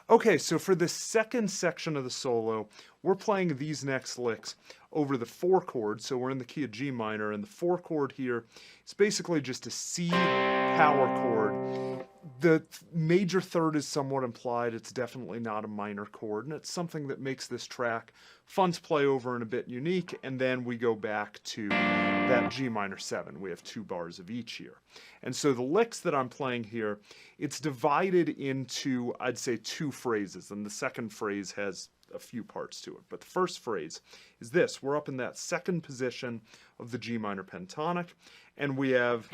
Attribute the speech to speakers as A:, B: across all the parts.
A: Okay, so for the second section of the solo, we're playing these next licks over the 4 chord, so we're in the key of G minor, and the 4 chord here is basically just a C power chord. The major third is somewhat implied, it's definitely not a minor chord, and it's something that makes this track fun to play over and a bit unique, and then we go back to that G minor 7. We have 2 bars of each here. And so the licks that I'm playing here, it's divided into, I'd say, 2 phrases, and the second phrase has a few parts to it. But the first phrase is this. We're up in that second position of the G minor pentatonic, and we have...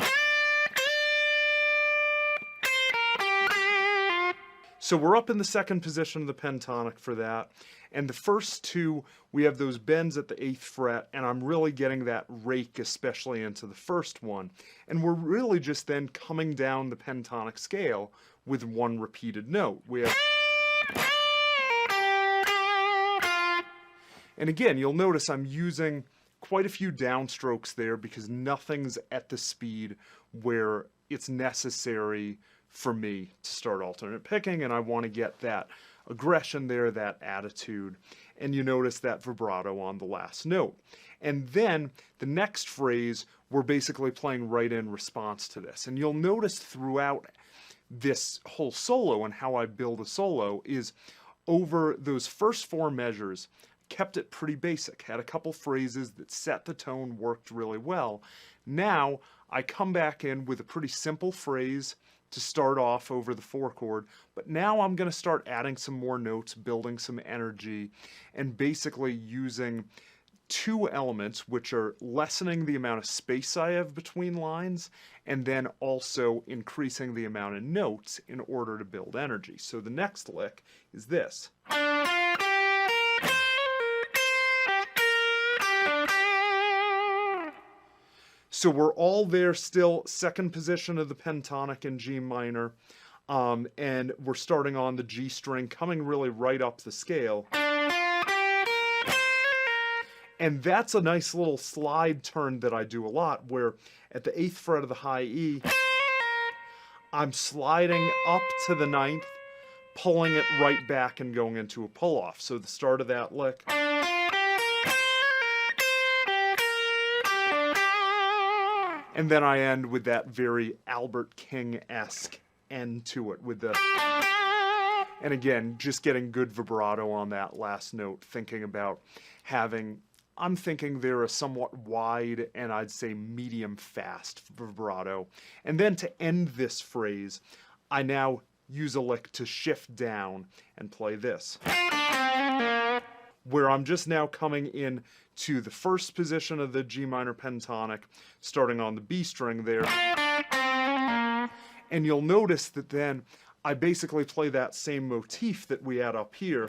A: So we're up in the second position of the pentatonic for that, and the first 2, we have those bends at the 8th fret, and I'm really getting that rake, especially into the first one, and we're really just then coming down the pentatonic scale with 1 repeated note. We have... And again, you'll notice I'm using quite a few downstrokes there because nothing's at the speed where it's necessary for me to start alternate picking, and I want to get that aggression there, that attitude, and you notice that vibrato on the last note. And then the next phrase, we're basically playing right in response to this, and you'll notice throughout this whole solo and how I build a solo is over those first 4 measures, kept it pretty basic, had a couple phrases that set the tone, worked really well. Now I come back in with a pretty simple phrase to start off over the 4 chord, but now I'm going to start adding some more notes, building some energy, and basically using 2 elements, which are lessening the amount of space I have between lines, and then also increasing the amount of notes in order to build energy. So the next lick is this. So we're all there still, second position of the pentatonic in G minor, and we're starting on the G string, coming really right up the scale. And that's a nice little slide turn that I do a lot, where at the 8th fret of the high E, I'm sliding up to the 9th, pulling it right back and going into a pull-off. So the start of that lick. And then I end with that very Albert King-esque end to it with the... And again, just getting good vibrato on that last note, thinking about having... I'm thinking they're a somewhat wide and I'd say medium fast vibrato. And then to end this phrase, I now use a lick to shift down and play this, where I'm just now coming in to the first position of the G minor pentatonic, starting on the B string there. And you'll notice that then I basically play that same motif that we had up here,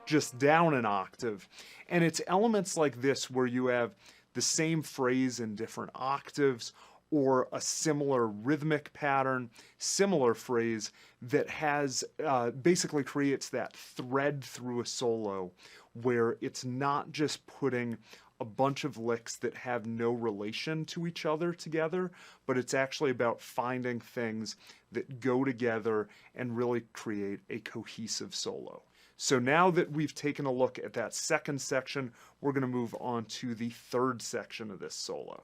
A: just down an octave. And it's elements like this where you have the same phrase in different octaves, or a similar rhythmic pattern, similar phrase that has, basically creates that thread through a solo where it's not just putting a bunch of licks that have no relation to each other together, but it's actually about finding things that go together and really create a cohesive solo. So now that we've taken a look at that second section, we're going to move on to the third section of this solo.